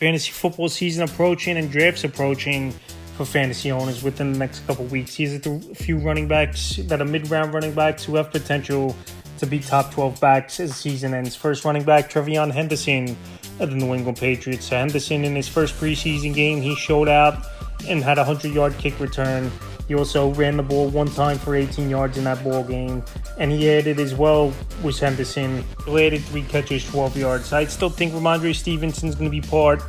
fantasy football season approaching and drafts approaching for fantasy owners within the next couple weeks. Here's a few running backs that are mid-round running backs who have potential to be top 12 backs as the season ends. First running back, TreVeyon Henderson of the New England Patriots. So Henderson, in his first preseason game, he showed out and had a 100-yard kick return. He also ran the ball one time for 18 yards in that ball game. And he added as well, was Henderson, who added 3 catches, 12 yards. I still think Ramondre Stevenson's going to be part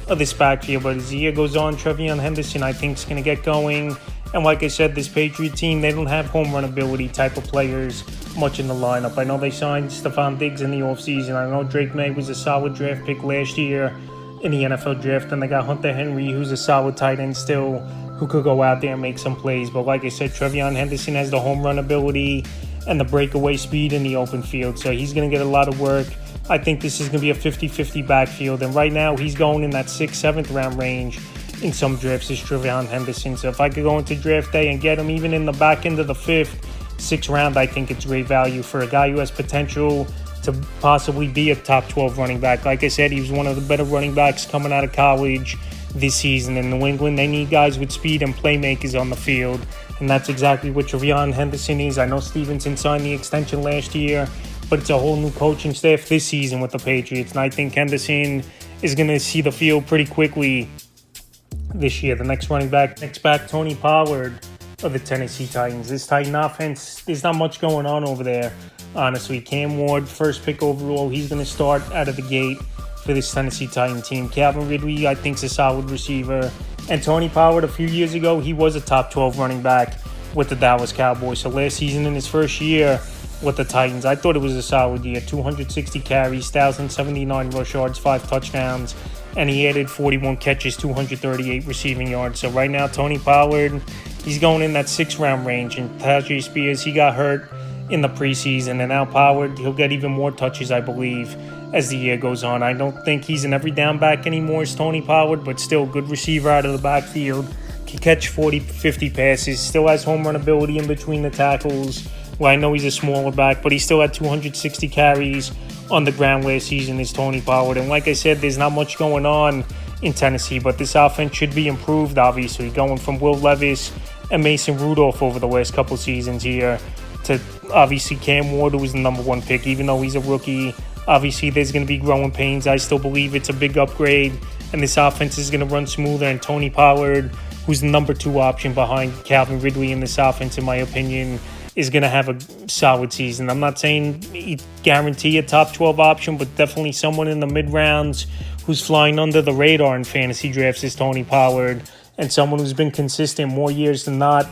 of this backfield, but as the year goes on, TreVeyon Henderson, I think, is going to get going. And like I said, this Patriot team, they don't have home run ability type of players much in the lineup. I know they signed Stephon Diggs in the offseason. I know Drake May was a solid draft pick last year in the NFL draft, and they got Hunter Henry, who's a solid tight end still, who could go out there and make some plays. But like I said, TreVeyon Henderson has the home run ability and the breakaway speed in the open field, so he's going to get a lot of work. I think this is going to be a 50-50 backfield, and right now he's going in that 6th, 7th round range in some drafts is TreVeyon Henderson. So if I could go into draft day and get him even in the back end of the 5th, 6th round, I think it's great value for a guy who has potential to possibly be a top 12 running back. Like I said, he was one of the better running backs coming out of college this season. In New England, they need guys with speed and playmakers on the field, and that's exactly what TreVeyon Henderson is. I know Stevenson signed the extension last year, but it's a whole new coaching staff this season with the Patriots, and I think Henderson is going to see the field pretty quickly this year. The next back, Tony Pollard of the Tennessee Titans. This Titan offense, there's not much going on over there, honestly. Cam Ward, first pick overall, he's going to start out of the gate for this Tennessee Titan team. Calvin Ridley, I think, is a solid receiver. And Tony Pollard, a few years ago, he was a top 12 running back with the Dallas Cowboys. So last season, in his first year with the Titans, I thought it was a solid year. 260 carries, 1,079 rush yards, 5 touchdowns, and he added 41 catches, 238 receiving yards. So right now, Tony Pollard, he's going in that 6th round range. And Tyjae Spears, he got hurt in the preseason, and now Pollard, he'll get even more touches, I believe, as the year goes on. I don't think he's an every down back anymore as Tony Pollard, but still good receiver out of the backfield. Can catch 40, 50 passes, still has home run ability in between the tackles. Well, I know he's a smaller back, but he still had 260 carries on the ground last season as Tony Pollard. And like I said, there's not much going on in Tennessee, but this offense should be improved, obviously, going from Will Levis and Mason Rudolph over the last couple seasons here to obviously Cam Ward, who was the number 1 pick, even though he's a rookie. Obviously, there's going to be growing pains. I still believe it's a big upgrade, and this offense is going to run smoother. And Tony Pollard, who's the number 2 option behind Calvin Ridley in this offense, in my opinion, is going to have a solid season. I'm not saying he guarantee a top 12 option, but definitely someone in the mid-rounds who's flying under the radar in fantasy drafts is Tony Pollard, and someone who's been consistent more years than not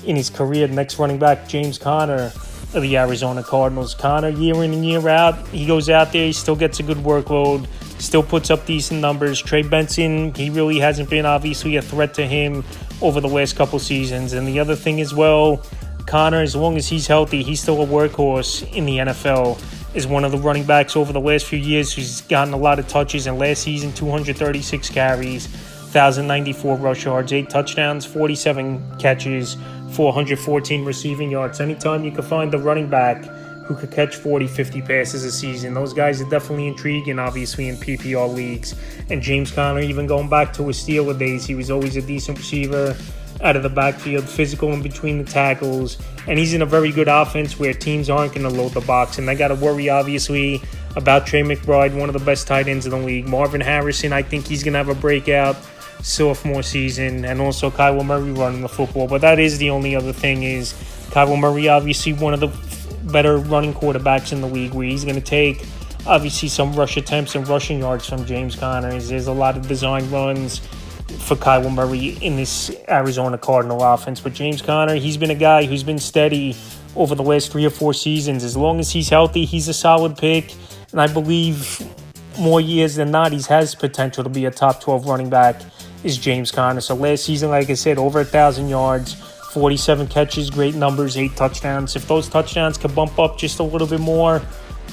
in his career. Next running back, James Conner of the Arizona Cardinals. Conner, year in and year out, he goes out there, he still gets a good workload, still puts up decent numbers. Trey Benson, he really hasn't been obviously a threat to him over the last couple seasons. And the other thing as well, Conner, as long as he's healthy, he's still a workhorse in the NFL. Is one of the running backs over the last few years who's gotten a lot of touches. And last season, 236 carries, 1,094 rush yards, 8 touchdowns, 47 catches, 414 receiving yards. Anytime you can find the running back who could catch 40, 50 passes a season, those guys are definitely intriguing, obviously, in PPR leagues. And James Conner, even going back to his Steelers days, he was always a decent receiver out of the backfield, physical in between the tackles, and he's in a very good offense where teams aren't going to load the box, and they got to worry, obviously, about Trey McBride, one of the best tight ends in the league. Marvin Harrison, I think he's going to have a breakout sophomore season, and also Kyler Murray running the football. But that is the only other thing is Kyler Murray, obviously one of the better running quarterbacks in the league, where he's going to take, obviously, some rush attempts and rushing yards from James Conner. There's a lot of design runs for Kyler Murray in this Arizona Cardinal offense. But James Conner, he's been a guy who's been steady over the last 3 or 4 seasons. As long as he's healthy, he's a solid pick. And I believe more years than not, he has potential to be a top 12 running back is James Conner. So last season, like I said, over 1,000 yards, 47 catches, great numbers, 8 touchdowns. If those touchdowns could bump up just a little bit more,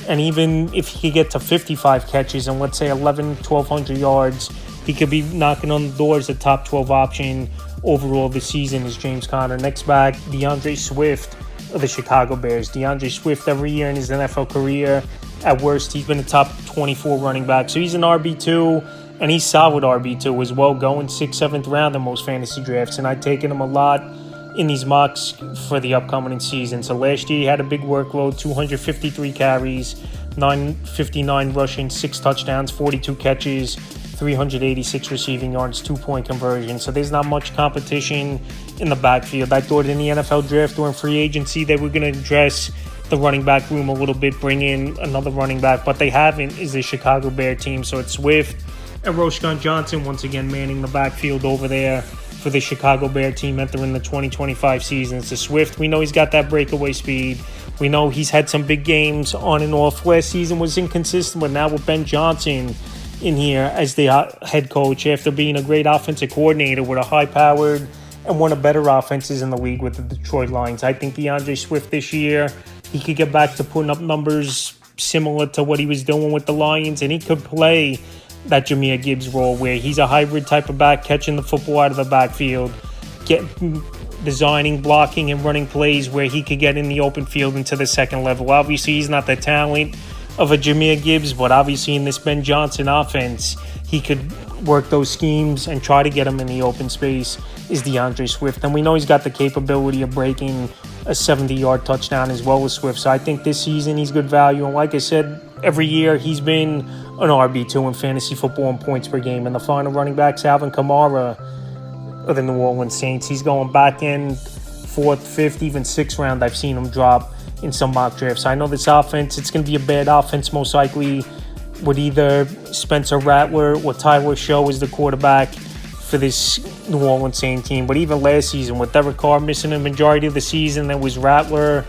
and even if he could get to 55 catches and let's say 1,200 yards, he could be knocking on the doors, a top 12 option overall this season is James Conner. Next back, DeAndre Swift of the Chicago Bears. DeAndre Swift, every year in his NFL career, at worst, he's been a top 24 running back. So he's an RB2, and he's solid RB2 as well, going 6th, 7th round in most fantasy drafts, and I've taken him a lot in these mocks for the upcoming season. So last year he had a big workload, 253 carries, 959 rushing, 6 touchdowns, 42 catches, 386 receiving yards, 2-point conversion. So there's not much competition in the backfield. I thought in the NFL draft during free agency they were going to address the running back room a little bit, bring in another running back, but they haven't, is the Chicago Bear team. So it's Swift and Roschon Johnson once again manning the backfield over there for the Chicago Bear team entering the 2025 season. It's a Swift. We know he's got that breakaway speed. We know he's had some big games on and off. Last season was inconsistent, but now with Ben Johnson in here as the head coach, after being a great offensive coordinator with a high-powered and one of the better offenses in the league with the Detroit Lions, I think DeAndre Swift this year, he could get back to putting up numbers similar to what he was doing with the Lions, and he could play that Jahmyr Gibbs role where he's a hybrid type of back, catching the football out of the backfield, designing, blocking, and running plays where he could get in the open field into the second level. Obviously, he's not the talent of a Jahmyr Gibbs, but obviously in this Ben Johnson offense, he could work those schemes and try to get him in the open space is DeAndre Swift. And we know he's got the capability of breaking a 70-yard touchdown as well as Swift. So I think this season he's good value. And like I said, every year he's been an RB2 in fantasy football in points per game. And the final running back's Alvin Kamara of the New Orleans Saints. He's going back in 4th, 5th, even 6th round. I've seen him drop in some mock drafts. I know this offense, it's going to be a bad offense most likely with either Spencer Rattler or Tyler Show as the quarterback for this New Orleans Saints team. But even last season with Derek Carr missing a majority of the season, there was Rattler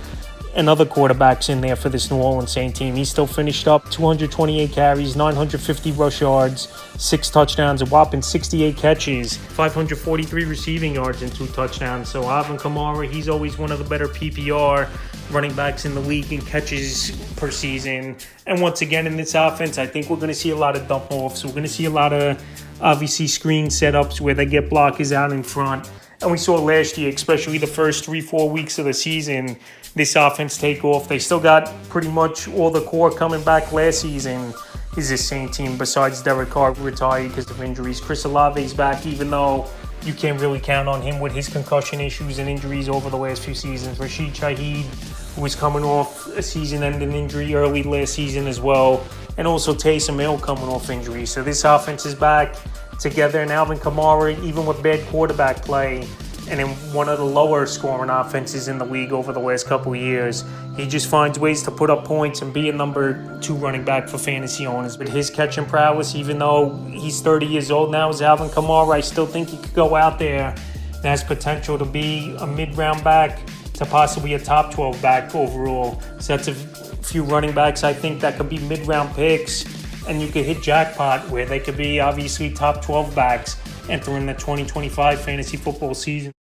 and other quarterbacks in there for this New Orleans Saints team. He still finished up 228 carries, 950 rush yards, 6 touchdowns, a whopping 68 catches, 543 receiving yards, and 2 touchdowns. So Alvin Kamara, he's always one of the better PPR running backs in the league in catches per season. And once again, in this offense, I think we're going to see a lot of dump offs. We're going to see a lot of, obviously, screen setups where they get blockers out in front. And we saw last year, especially the first 3-4 weeks of the season, this offense take off. They still got pretty much all the core coming back last season. Is this same team besides Derek Carr retired because of injuries. Chris Olave's back, even though you can't really count on him with his concussion issues and injuries over the last few seasons. Rashid Shaheed, who was coming off a season-ending injury early last season as well, and also Taysom Hill coming off injury. So this offense is back together, and Alvin Kamara, even with bad quarterback play, and in one of the lower scoring offenses in the league over the last couple of years, he just finds ways to put up points and be a number 2 running back for fantasy owners. But his catching prowess, even though he's 30 years old now, as Alvin Kamara, I still think he could go out there and has potential to be a mid-round back to possibly a top 12 back overall. So that's a few running backs I think that could be mid-round picks, and you could hit jackpot where they could be obviously top 12 backs entering the 2025 fantasy football season.